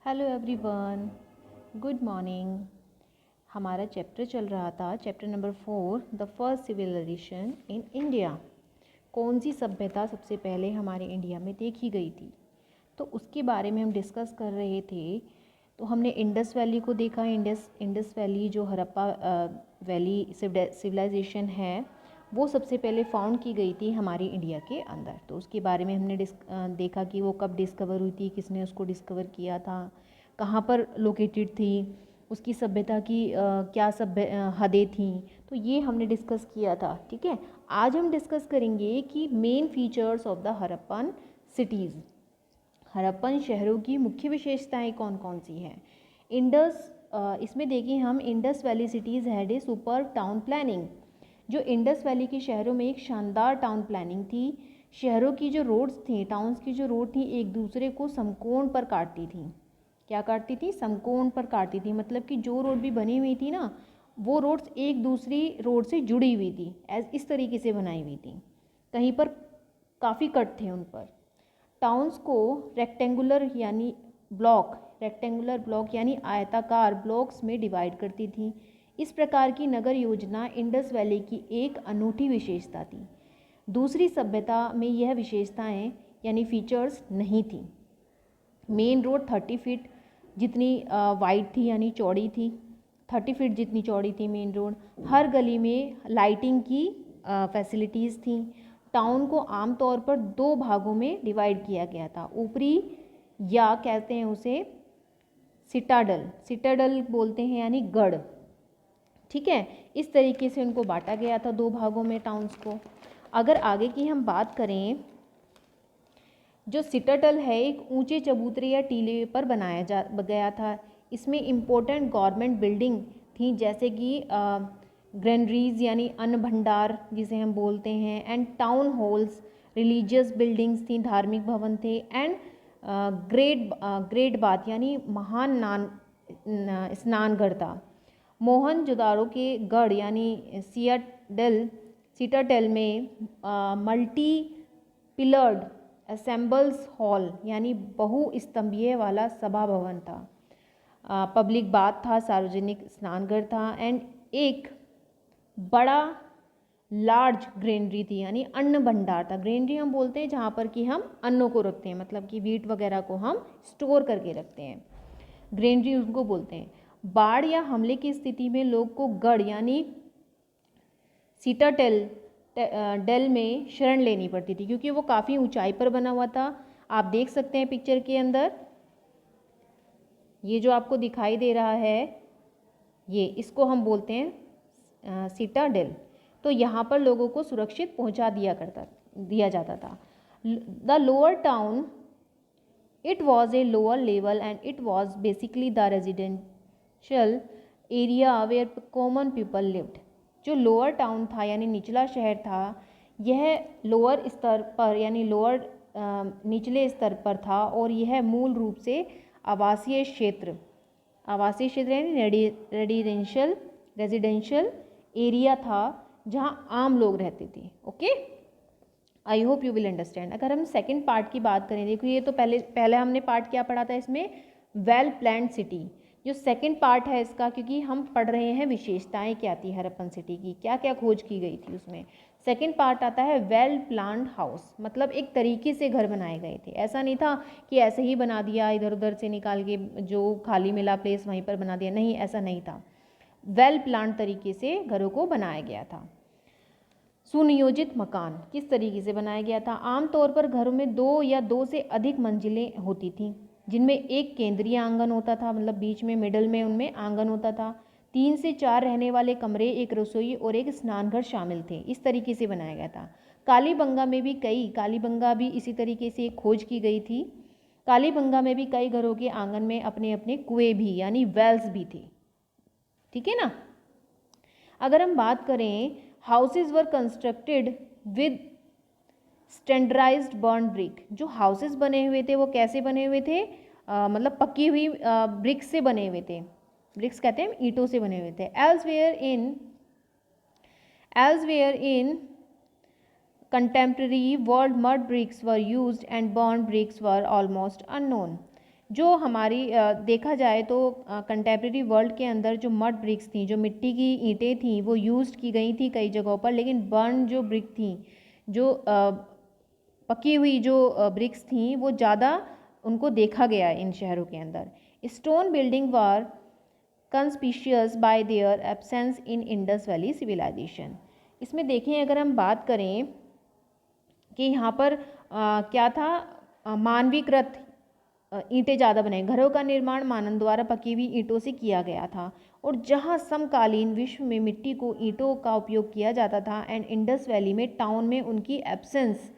Hello everyone, good morning. हमारा chapter चल रहा था chapter number 4, the first civilisation in India. कौन सी सभ्यता सबसे पहले हमारे इंडिया में देखी गई थी, तो उसके बारे में हम डिस्कस कर रहे थे। तो हमने इंडस वैली को देखा। इंडस वैली जो हड़प्पा वैली सिविलाइजेशन है, वो सबसे पहले फाउंड की गई थी हमारी इंडिया के अंदर। तो उसके बारे में हमने देखा कि वो कब डिस्कवर हुई थी, किसने उसको डिस्कवर किया था, कहाँ पर लोकेटेड थी, उसकी सभ्यता की क्या हदें थी। तो ये हमने डिस्कस किया था। ठीक है, आज हम डिस्कस करेंगे कि main features of the Harappan cities. Harappan शहरों की मुख्य विशेषताएं कौन कौन सी हैं। इंडस इसमें देखिए हम, Indus valley cities had a super town planning. जो इंडस वैली के शहरों में एक शानदार टाउन प्लानिंग थी। शहरों की जो रोड्स थी, टाउन्स की जो रोड थी, एक दूसरे को समकोण पर काटती थी। क्या काटती थी? समकोण पर काटती थी। मतलब कि जो रोड भी बनी हुई थी ना, वो रोड्स एक दूसरी रोड से जुड़ी हुई थी, इस तरीके से बनाई हुई थी। कहीं पर काफ़ी कट थे उन पर। टाउन्स को रेक्टेंगुलर ब्लॉक यानी आयताकार ब्लॉक्स में डिवाइड करती थी। इस प्रकार की नगर योजना इंडस वैली की एक अनूठी विशेषता थी। दूसरी सभ्यता में यह विशेषताएं यानी फीचर्स नहीं थी। मेन रोड 30 फीट जितनी वाइड थी यानी चौड़ी थी। 30 फीट जितनी चौड़ी थी मेन रोड। हर गली में लाइटिंग की फैसिलिटीज़ थी। टाउन को आमतौर पर दो भागों में डिवाइड किया गया था। ऊपरी, या कहते हैं उसे सिटाडल बोलते हैं, यानी गढ़। ठीक है, इस तरीके से उनको बांटा गया था दो भागों में टाउन्स को। अगर आगे की हम बात करें, जो सिटाडल है एक ऊंचे चबूतरे या टीले पर बनाया गया था। इसमें इम्पोर्टेंट गवर्नमेंट बिल्डिंग थी, जैसे कि ग्रैनरीज यानी अन्न भंडार जिसे हम बोलते हैं, and town halls, religious buildings थी, धार्मिक भवन थे, एंड ग्रेट बाथ यानी महान स्नानघर था। मोहनजोदाड़ो के गढ़ यानी सिटाडेल में मल्टी पिलर्ड असेंबल्स हॉल यानी बहुस्तंभीय वाला सभा भवन था। पब्लिक बाथ था, सार्वजनिक स्नानघर था, एंड एक बड़ा लार्ज ग्रेनरी थी यानी अन्न भंडार था। ग्रेनरी हम बोलते हैं जहाँ पर कि हम अन्नों को रखते हैं, मतलब कि वीट वगैरह को हम स्टोर करके रखते हैं, ग्रेनरी उनको बोलते हैं। बाढ़ या हमले की स्थिति में लोग को गढ़ यानी डेल में शरण लेनी पड़ती थी, क्योंकि वो काफ़ी ऊंचाई पर बना हुआ था। आप देख सकते हैं पिक्चर के अंदर, ये जो आपको दिखाई दे रहा है, इसको हम बोलते हैं सिटाडेल। तो यहाँ पर लोगों को सुरक्षित पहुँचा दिया जाता था। The lower town, it was a lower level and it was basically the residential area where common people lived. जो लोअर टाउन था यानी निचला शहर था, यह लोअर स्तर पर यानी निचले स्तर पर था, और यह मूल रूप से आवासीय क्षेत्र यानी रेजिडेंशियल एरिया था, जहाँ आम लोग रहते थे। Okay, I hope you will understand. अगर हम सेकंड पार्ट की बात करें, देखो ये तो पहले हमने पार्ट क्या पढ़ा था इसमें, वेल प्लान्ड सिटी। जो सेकंड पार्ट है इसका, क्योंकि हम पढ़ रहे हैं विशेषताएं क्या थी हड़प्पन सिटी की, क्या क्या खोज की गई थी उसमें। सेकंड पार्ट आता है वेल प्लान्ड हाउस, मतलब एक तरीके से घर बनाए गए थे। ऐसा नहीं था कि ऐसे ही बना दिया, इधर उधर से निकाल के जो खाली मिला प्लेस वहीं पर बना दिया, नहीं, ऐसा नहीं था। वेल प्लान्ड तरीके से घरों को बनाया गया था। सुनियोजित मकान किस तरीके से बनाया गया था? आमतौर पर घरों में दो या दो से अधिक मंजिलें होती थीं, जिनमें एक केंद्रीय आंगन होता था, मतलब बीच में मिडल में उनमें आंगन होता था। 3 से 4 रहने वाले कमरे, एक रसोई और एक स्नानघर शामिल थे। इस तरीके से बनाया गया था। कालीबंगा भी इसी तरीके से खोज की गई थी। कालीबंगा में भी कई घरों के आंगन में अपने अपने कुएं भी यानी वेल्स भी थे। ठीक है ना। अगर हम बात करें, houses were constructed with standardised burn brick. जो हाउसेज बने हुए थे वो कैसे बने हुए थे? मतलब पक्की हुई ब्रिक्स से बने हुए थे। ब्रिक्स कहते हैं ईंटों से बने हुए थे। Elsewhere in contemporary world, mud bricks were used and burnt bricks were almost unknown. जो हमारी देखा जाए तो कंटेम्प्रेरी वर्ल्ड के अंदर जो मड ब्रिक्स थी, जो मिट्टी की ईंटें थी, वो यूज़ की गई थी कई जगहों पर, लेकिन बर्न जो ब्रिक थी, जो पकी हुई जो ब्रिक्स थी, वो ज़्यादा उनको देखा गया इन शहरों के अंदर। Stone building were conspicuous by their absence in Indus Valley civilisation. इसमें देखें अगर हम बात करें कि यहाँ पर क्या था, मानवीकृत ईंटें ज़्यादा बनाई, घरों का निर्माण मानव द्वारा पकी हुई ईंटों से किया गया था। और जहाँ समकालीन विश्व में मिट्टी को ईंटों का उपयोग किया जाता था एंड इंडस वैली में टाउन में उनकी एब्सेंस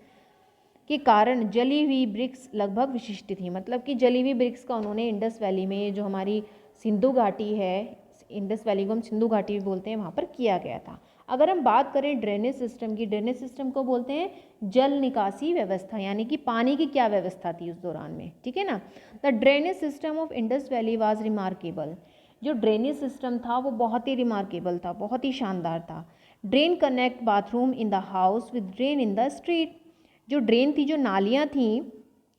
के कारण जली हुई ब्रिक्स लगभग विशिष्ट थी। मतलब कि जली हुई ब्रिक्स का उन्होंने इंडस वैली में, जो हमारी सिंधु घाटी है, इंडस वैली को हम सिंधु घाटी भी बोलते हैं, वहाँ पर किया गया था। अगर हम बात करें ड्रेनेज सिस्टम की, ड्रेनेज सिस्टम को बोलते हैं जल निकासी व्यवस्था, यानी कि पानी की क्या व्यवस्था थी उस दौरान में, ठीक है ना। The drainage system of Indus valley was remarkable. जो ड्रेनेज सिस्टम था वो बहुत ही रिमार्केबल था, बहुत ही शानदार था। Drain connect bathroom in the house with drain in the street. जो ड्रेन थी, जो नालियाँ थी,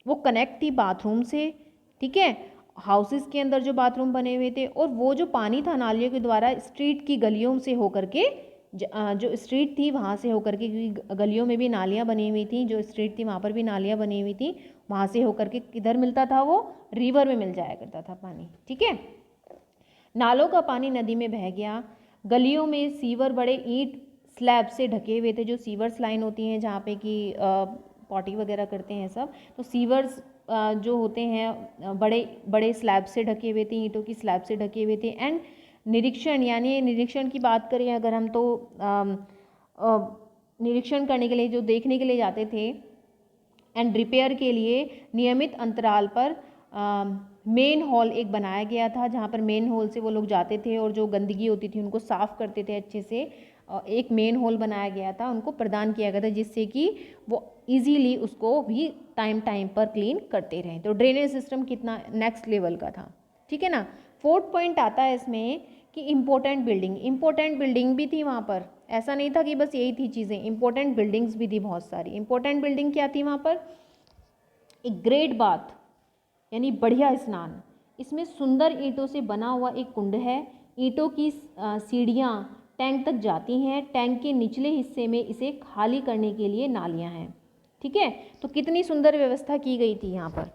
वो कनेक्ट थी बाथरूम से, ठीक है, हाउसेस के अंदर जो बाथरूम बने हुए थे, और वो जो पानी था नालियों के द्वारा स्ट्रीट की गलियों से होकर के, जो स्ट्रीट थी वहाँ से होकर के, क्योंकि गलियों में भी नालियाँ बनी हुई थी, जो स्ट्रीट थी वहाँ पर भी नालियाँ बनी हुई थी, वहाँ से होकर के किधर मिलता था, वो रिवर में मिल जाया करता था पानी, ठीक है। नालों का पानी नदी में बह गया। गलियों में सीवर बड़े ईंट स्लैब से ढके हुए थे, जो सीवर्स लाइन होती हैं जहाँ पे कि पॉटी वगैरह करते हैं सब, तो सीवर्स जो होते हैं बड़े बड़े स्लैब से ढके हुए थे, ईंटों की स्लैब से ढके हुए थे। एंड निरीक्षण, यानी निरीक्षण की बात करें अगर हम, तो निरीक्षण करने के लिए, जो देखने के लिए जाते थे, एंड रिपेयर के लिए नियमित अंतराल पर मेन हॉल एक बनाया गया था, जहाँ पर मेन हॉल से वो लोग जाते थे और जो गंदगी होती थी उनको साफ़ करते थे अच्छे से। एक मेन हॉल बनाया गया था, उनको प्रदान किया गया था, जिससे कि वो इजीली उसको भी टाइम टाइम पर क्लीन करते रहें। तो ड्रेनेज सिस्टम कितना नेक्स्ट लेवल का था, ठीक है ना। फोर्थ पॉइंट आता है इसमें कि इम्पोर्टेंट बिल्डिंग भी थी वहाँ पर। ऐसा नहीं था कि बस यही थी चीज़ें, इंपॉर्टेंट बिल्डिंग्स भी थी बहुत सारी। इंपॉर्टेंट बिल्डिंग क्या थी वहाँ पर? एक ग्रेट बाथ, यानी बढ़िया स्नान। इसमें सुंदर ईंटों से बना हुआ एक कुंड है। ईंटों की सीढ़ियाँ टैंक तक जाती हैं। टैंक के निचले हिस्से में इसे खाली करने के लिए नालियाँ हैं, ठीक है। तो कितनी सुंदर व्यवस्था की गई थी यहाँ पर।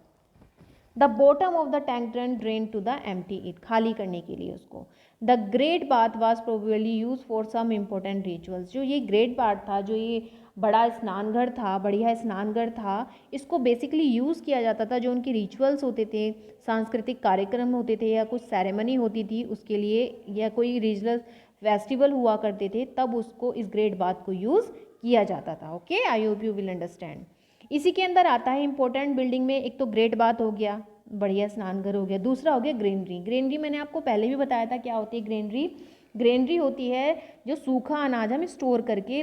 The bottom of the tank drain to the empty it, खाली करने के लिए उसको। The great bath was probably use for some important rituals. जो ये ग्रेट बाथ था, जो ये बड़ा स्नानघर था, बढ़िया स्नानघर था, इसको बेसिकली यूज़ किया जाता था। जो उनके रिचुअल्स होते थे, सांस्कृतिक कार्यक्रम होते थे, या कुछ सेरेमनी होती थी उसके लिए, या कोई रीजनल फेस्टिवल हुआ करते थे, तब उसको, इस ग्रेट बाथ को यूज़ किया जाता था। Okay, I hope you will understand. इसी के अंदर आता है इंपॉर्टेंट बिल्डिंग में, एक तो ग्रेट बाथ हो गया, बढ़िया स्नानघर हो गया, दूसरा हो गया ग्रेनरी। ग्रेनरी मैंने आपको पहले भी बताया था क्या होती है ग्रेनरी। ग्रेनरी होती है जो सूखा अनाज हम स्टोर करके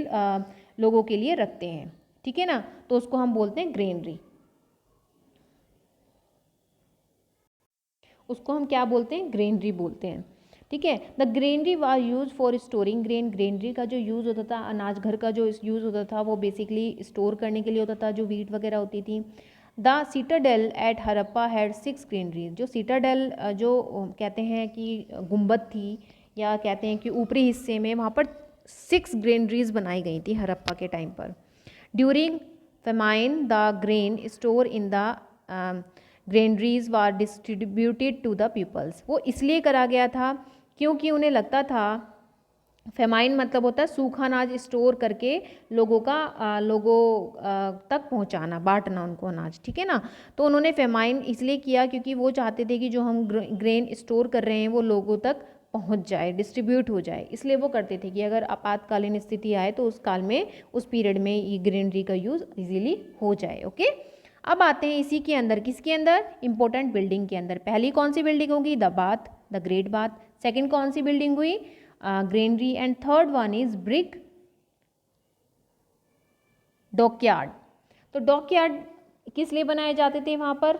लोगों के लिए रखते हैं, ठीक है ना, तो उसको हम बोलते हैं ग्रेनरी। उसको हम क्या बोलते हैं? ग्रेनरी बोलते हैं, ठीक है। The granary was use for storing grain. Granary का जो यूज़ होता था, अनाज घर का जो यूज़ होता था, वो बेसिकली स्टोर करने के लिए होता था, जो वीट वगैरह होती थी। The citadel at Harappa had 6 granaries. जो सीटाडेल जो कहते हैं कि गुंबद थी, या कहते हैं कि ऊपरी हिस्से में, वहाँ पर 6 ग्रेनरीज बनाई गई थी हरप्पा के टाइम पर। During famine the grain store in the granaries were distributed to the peoples. वो इसलिए करा गया था क्योंकि उन्हें लगता था, फेमाइन मतलब होता है सूखा अनाज स्टोर करके लोगों तक पहुंचाना, बांटना उनको अनाज, ठीक है ना। तो उन्होंने फेमाइन इसलिए किया क्योंकि वो चाहते थे कि जो हम ग्रेन स्टोर कर रहे हैं वो लोगों तक पहुंच जाए, डिस्ट्रीब्यूट हो जाए। इसलिए वो करते थे कि अगर आपातकालीन स्थिति आए तो उस काल में, उस पीरियड में ये ग्रेनरी का यूज़ इजीली हो जाए। ओके, अब आते हैं इसी के अंदर, किसके अंदर? इंपॉर्टेंट बिल्डिंग के अंदर। पहली कौन सी बिल्डिंग होगी? The bath, the great bath. Second कौन सी बिल्डिंग हुई? Granary. And third one is brick dockyard. तो डॉकयार्ड किस लिए बनाए जाते थे वहाँ पर?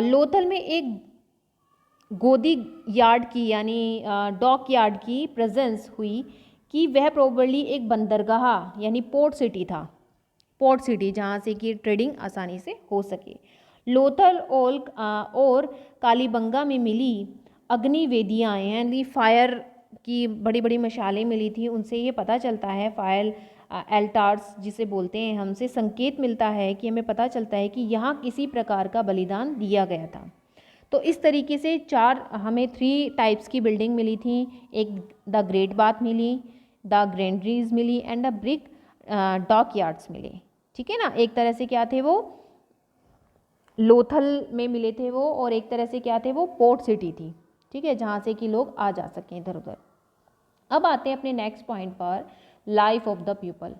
लोथल में एक गोदी यार्ड की, यानी डॉक यार्ड की प्रेजेंस हुई कि वह प्रोबेबली एक बंदरगाह, यानी पोर्ट सिटी था, पोर्ट सिटी, जहाँ से कि ट्रेडिंग आसानी से हो सके। लोथल और कालीबंगा में मिली अग्निवेदियाँ यानी फायर की बड़ी बड़ी मशालें मिली थी, उनसे ये पता चलता है, फायर एल्टार्स जिसे बोलते हैं, हमसे संकेत मिलता है कि हमें पता चलता है कि यहाँ किसी प्रकार का बलिदान दिया गया था। तो इस तरीके से हमें 3 टाइप्स की बिल्डिंग मिली थी। एक द ग्रेट बाथ मिली, द ग्रैंडरीज मिली and the brick dockyards मिले। ठीक है ना, एक तरह से क्या थे वो लोथल में मिले थे वो, और एक तरह से क्या थे वो पोर्ट सिटी थी। ठीक है, जहाँ से कि लोग आ जा सकें इधर उधर। अब आते हैं अपने नेक्स्ट पॉइंट पर, लाइफ ऑफ द पीपल।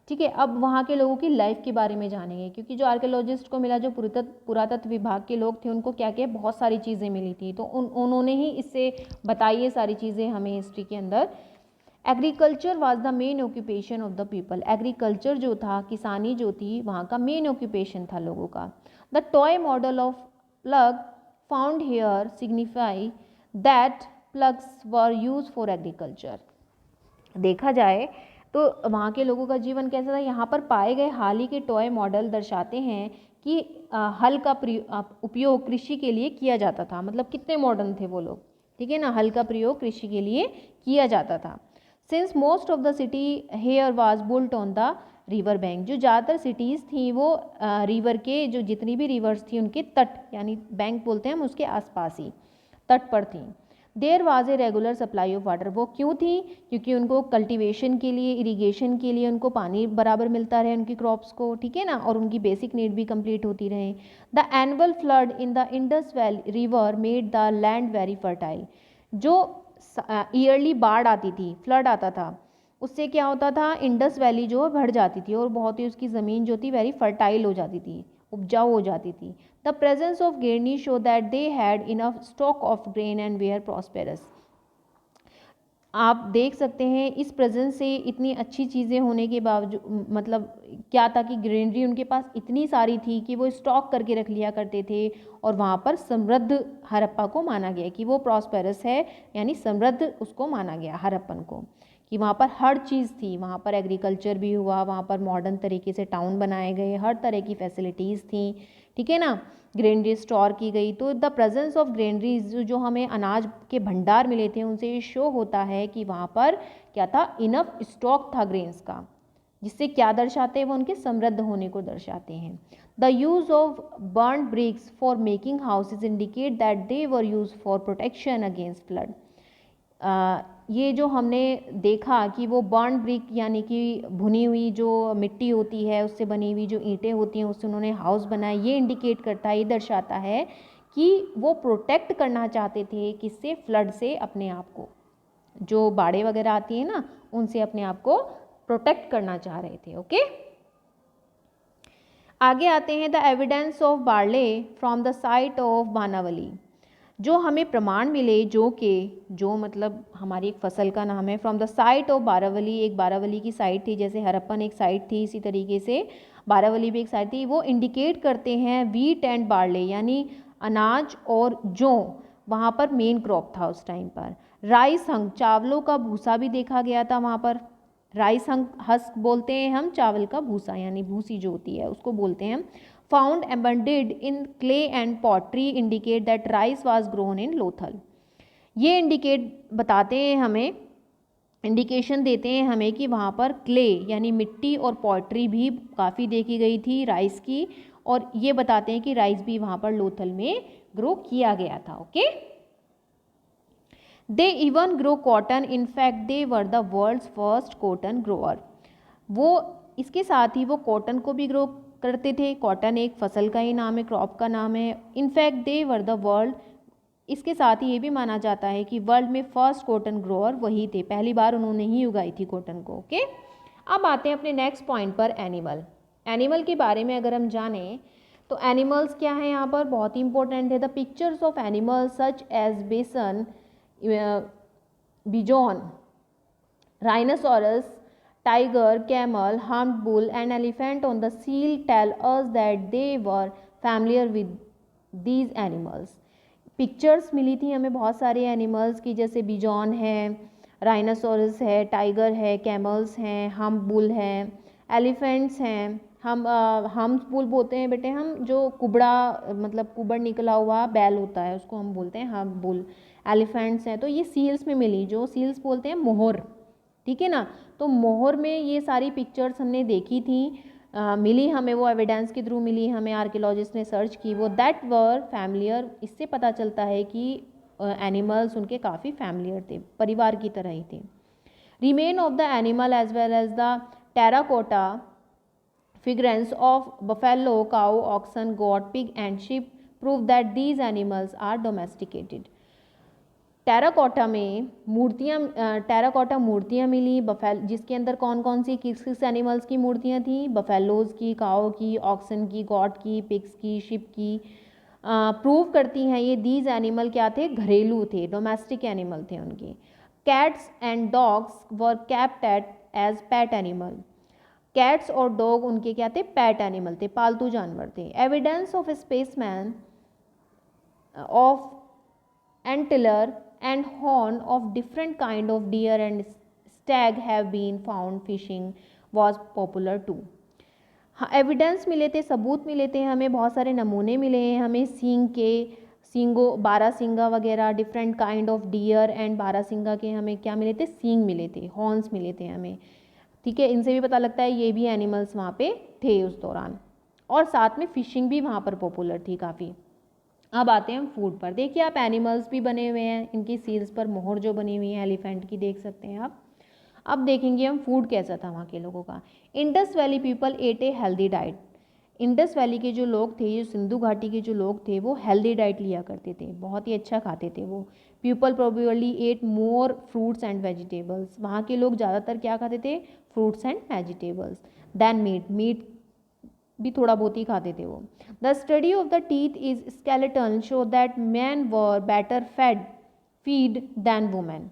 ठीक है, अब वहाँ के लोगों की लाइफ के बारे में जानेंगे, क्योंकि जो आर्कियोलॉजिस्ट को मिला, जो पुरातत्व विभाग के लोग थे, उनको क्या क्या बहुत सारी चीज़ें मिली थी, तो उन्होंने ही इससे बताई ये सारी चीज़ें हमें हिस्ट्री के अंदर। Agriculture was the main occupation of the people. Agriculture जो था, किसानी जो थी, वहाँ का मेन ऑक्यूपेशन था लोगों का। The toy model of plug found here signify that plugs were use for agriculture. देखा जाए तो वहाँ के लोगों का जीवन कैसा था, यहाँ पर पाए गए हाल ही के टॉय मॉडल दर्शाते हैं कि हल का उपयोग कृषि के लिए किया जाता था। मतलब कितने मॉडर्न थे वो लोग। ठीक है ना, हल का प्रयोग कृषि के लिए किया जाता था। Since most of the city here was built on the river bank. जो ज़्यादातर सिटीज़ थी वो रिवर के, जो जितनी भी रिवर्स थी उनके तट, यानी बैंक बोलते हैं हम, उसके आसपास ही तट पर थी। There was a regular supply of water. वो क्यों थी? क्योंकि उनको कल्टीवेशन के लिए, इरिगेशन के लिए उनको पानी बराबर मिलता रहे उनकी क्रॉप्स को। ठीक है ना, और उनकी बेसिक नीड भी कंप्लीट होती रहे। The annual flood in the Indus valley river made the land very fertile. जो ईयरली बाढ़ आती थी, फ्लड आता था, उससे क्या होता था, इंडस वैली जो भर जाती थी और बहुत ही उसकी ज़मीन जो थी वेरी फर्टाइल हो जाती थी, उपजाऊ हो जाती थी। The presence of granary show that they had enough stock of grain and were prosperous. आप देख सकते हैं इस प्रेजेंस से, इतनी अच्छी चीज़ें होने के बावजूद, मतलब क्या था कि ग्रेनरी उनके पास इतनी सारी थी कि वो स्टॉक करके रख लिया करते थे, और वहाँ पर समृद्ध हड़प्पा को माना गया कि वो प्रॉस्पेरस है, यानी समृद्ध उसको माना गया हड़प्पन को, कि वहाँ पर हर चीज़ थी। वहाँ पर एग्रीकल्चर भी हुआ, वहाँ पर मॉडर्न तरीके से टाउन बनाए गए, हर तरह की फैसिलिटीज़ थी। ठीक है ना, ग्रेनरी स्टोर की गई। तो द प्रेजेंस ऑफ ग्रेनरीज, जो हमें अनाज के भंडार मिले थे, उनसे ये शो होता है कि वहाँ पर क्या था, इनफ स्टॉक था ग्रेन्स का, जिससे क्या दर्शाते हैं, वो उनके समृद्ध होने को दर्शाते हैं। The use of burn bricks for making houses indicate that they were use for protection against flood. ये जो हमने देखा कि वो बर्न ब्रिक यानी कि भुनी हुई जो मिट्टी होती है, उससे बनी हुई जो ईंटें होती हैं, उससे उन्होंने हाउस बनाए, ये इंडिकेट करता है, ये दर्शाता है कि वो प्रोटेक्ट करना चाहते थे किससे, फ्लड से अपने आप को, जो बाढ़ें वगैरह आती है ना, उनसे अपने आप को प्रोटेक्ट करना चाह रहे थे। ओके, आगे आते हैं the evidence of barley from the site of Banawali. जो हमें प्रमाण मिले, जो मतलब हमारी एक फसल का नाम है, फ्रॉम द साइट ऑफ बारावली। एक बारावली की साइट थी, जैसे हड़प्पन एक साइट थी, इसी तरीके से बारावली भी एक साइट थी। वो इंडिकेट करते हैं वीट एंड बार्ले, यानी अनाज और जौ वहाँ पर मेन क्रॉप था उस टाइम पर। राइस हंग, चावलों का भूसा भी देखा गया था वहाँ पर। राइस हंग, हस्क बोलते हैं हम चावल का भूसा, यानी भूसी जो होती है उसको बोलते हैं हम। Found embedded in clay and pottery indicate that rice was grown in Lothal। ये इंडिकेट बताते हैं हमें, इंडिकेशन देते हैं हमें कि वहाँ पर क्ले यानी मिट्टी और पॉटरी भी काफ़ी देखी गई थी राइस की, और ये बताते हैं कि राइस भी वहाँ पर लोथल में ग्रो किया गया था। Okay, they even grow cotton, in fact they were the world's first cotton grower. वो इसके साथ ही वो कॉटन को भी ग्रो करते थे। कॉटन एक फसल का ही नाम है, क्रॉप का नाम है। In fact they were the world, इसके साथ ही ये भी माना जाता है कि वर्ल्ड में फर्स्ट कॉटन ग्रोअर वही थे, पहली बार उन्होंने ही उगाई थी कॉटन को। ओके, अब आते हैं अपने नेक्स्ट पॉइंट पर, एनिमल। एनिमल के बारे में अगर हम जानें तो एनिमल्स क्या है यहाँ पर, बहुत ही इंपॉर्टेंट है। The pictures of animals such as bison, bison, rhinoceros, tiger, camel, humped bull and elephant on the seal tell us that they were familiar with these animals। Pictures मिली थी हमें बहुत सारे एनिमल्स की, जैसे बिजॉन है, rhinoceros है, tiger है, कैमल्स हैं, हम्प बुल है, एलिफेंट्स हैं, हम बुल बोलते हैं बेटे, हम जो कुबड़ा मतलब कुबड़ निकला हुआ बैल होता है उसको हम बोलते हैं हम बुल। एलिफेंट्स हैं तो ये सील्स में मिली, जो सील्स बोलते हैं मोहर, ठीक है ना। तो मोहर में ये सारी पिक्चर्स हमने देखी थी, मिली हमें, वो एविडेंस के थ्रू मिली हमें, आर्कियोलॉजिस्ट ने सर्च की वो, दैट वर फैमिलियर। इससे पता चलता है कि एनिमल्स उनके काफ़ी फैमिलियर थे, परिवार की तरह ही थे। Remain of the animal as well as the terracotta figurines of buffalo, cow, oxen, goat, pig and sheep prove that these animals are domesticated. Terracotta में मूर्तियाँ, टेराकोटा मूर्तियाँ मिली बफेल, जिसके अंदर कौन कौन सी किस किस एनिमल्स की मूर्तियाँ थी, बफेलोज़ की, काओ की, ऑक्सन की, गॉट की, पिग्स की, शिप की। प्रूव करती हैं ये दीज एनिमल क्या थे, घरेलू थे, डोमेस्टिक एनिमल थे उनके। Cats and dogs were kept as pet animal. Cats और डॉग उनके क्या थे, पैट एनिमल थे, पालतू जानवर थे। Evidence of specimen of antler and horn of different kind of deer and stag have been found, fishing was popular too. हाँ, evidence मिले थे, सबूत मिले थे हमें, बहुत सारे नमूने मिले हैं हमें सींग के, सींगो बारासिंगा वगैरह, different kind of deer and barasingha के हमें क्या मिले थे, सींग मिले थे, हॉर्न्स मिले थे हमें, ठीक है। इनसे भी पता लगता है ये भी एनिमल्स वहाँ पे थे उस दौरान, और साथ में फिशिंग भी वहाँ पर पॉपुलर थी काफ़ी। अब आते हैं हम फूड पर। देखिए आप एनिमल्स भी बने हुए हैं, इनकी सील्स पर मोहर जो बनी हुई है एलिफेंट की, देख सकते हैं आप। अब देखेंगे हम फूड कैसा था वहाँ के लोगों का। Indus valley people at a healthy diet. Indus valley के जो लोग थे, जो सिंधु घाटी के जो लोग थे, वो हेल्दी डाइट लिया करते थे, बहुत ही अच्छा खाते थे वो। People probably ate more fruits and vegetables. वहाँ के लोग ज़्यादातर क्या खाते थे, fruits and vegetables, than meat. Meat भी थोड़ा बहुत ही खाते थे वो। The study of the teeth is skeleton show that man were better feed than women.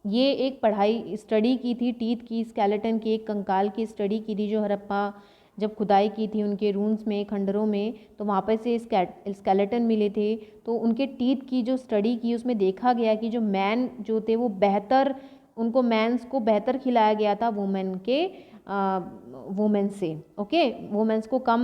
ये एक पढ़ाई स्टडी की थी टीथ की, स्केलेटन की, एक कंकाल की स्टडी की थी, जो हड़प्पा जब खुदाई की थी उनके रूम्स में, खंडरों में, तो वहाँ पर से स्केलेटन मिले थे। तो उनके टीथ की जो स्टडी की उसमें देखा गया कि जो मैन जो थे वो बेहतर, उनको मैंस को बेहतर खिलाया गया था वुमेन के वुमेन से, ओके। वुमेन्स को कम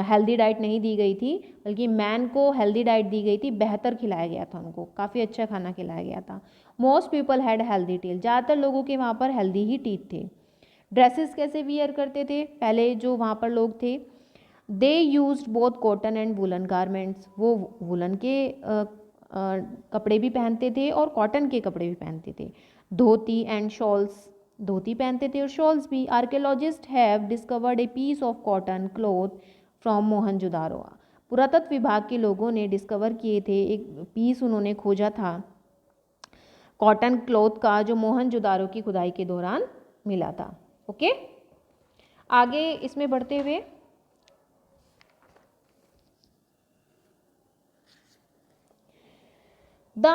हेल्दी डाइट नहीं दी गई थी, बल्कि मैन को हेल्दी डाइट दी गई थी, बेहतर खिलाया गया था उनको, काफ़ी अच्छा खाना खिलाया गया था। Most people had healthy teeth. ज़्यादातर लोगों के वहाँ पर हेल्दी ही टीथ थे। ड्रेसेस कैसे वियर करते थे पहले जो वहाँ पर लोग थे, they used both cotton and woollen garments. वो वुलन के कपड़े भी पहनते थे और कॉटन के कपड़े भी पहनते थे। धोती एंड शॉल्स, धोती पहनते थे और शॉल्स भी। Archaeologist have discovered a piece of cotton cloth from Mohenjodaro. पुरातत्व विभाग के लोगों ने डिस्कवर किए थे, एक पीस उन्होंने खोजा था कॉटन क्लॉथ का, जो मोहनजोदारो की खुदाई के दौरान मिला था, ओके। आगे इसमें बढ़ते हुए the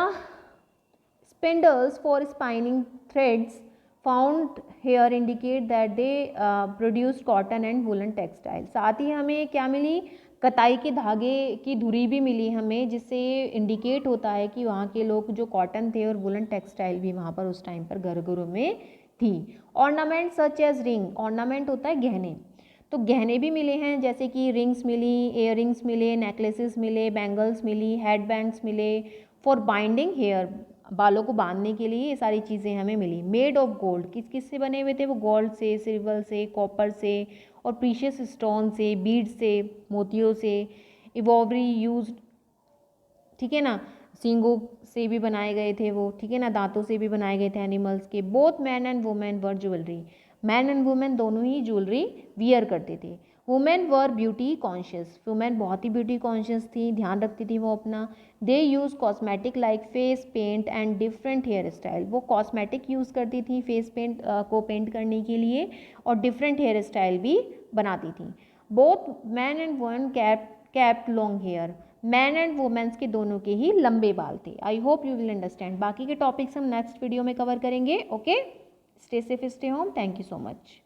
spindles for spinning threads found here indicate that they produced cotton and woollen textile. साथ ही हमें क्या मिली, कताई के धागे की धुरी भी मिली हमें, जिससे इंडिकेट होता है कि वहाँ के लोग जो कॉटन थे और वुलन टेक्सटाइल भी वहाँ पर उस टाइम पर घर घरों में थी। Ornament such as ring, ornament होता है गहने, तो गहने भी मिले हैं, जैसे कि रिंग्स मिली, इयर रिंग्स मिले, नेकलेसेस मिले, बैंगल्स मिली, हेड बैंड्स मिले, फॉर बाइंडिंग हेयर, बालों को बांधने के लिए ये सारी चीज़ें हमें मिली। मेड ऑफ गोल्ड, किस किस से बने हुए थे वो, गोल्ड से, सिल्वर से, कॉपर से और प्रीशियस स्टोन से, बीड से, मोतियों से। इवोवरी यूज्ड, ठीक है ना, सींगों से भी बनाए गए थे वो, ठीक है ना, दांतों से भी बनाए गए थे एनिमल्स के। Both man and women were jewellery, man and women दोनों ही ज्वेलरी वियर करते थे। Women were beauty conscious, women बहुत ही ब्यूटी कॉन्शियस थी, ध्यान रखती थी वो अपना। They use cosmetic like face paint and different hair style, वो कॉस्मेटिक यूज़ करती थी फेस पेंट को पेंट करने के लिए, और डिफरेंट हेयर स्टाइल भी बनाती थी। Both man and women kept long hair, man and womens के दोनों के ही लंबे बाल थे। I hope you will understand. बाकी के टॉपिक्स हम नेक्स्ट वीडियो में कवर करेंगे, okay. Stay safe, stay home, thank you so much.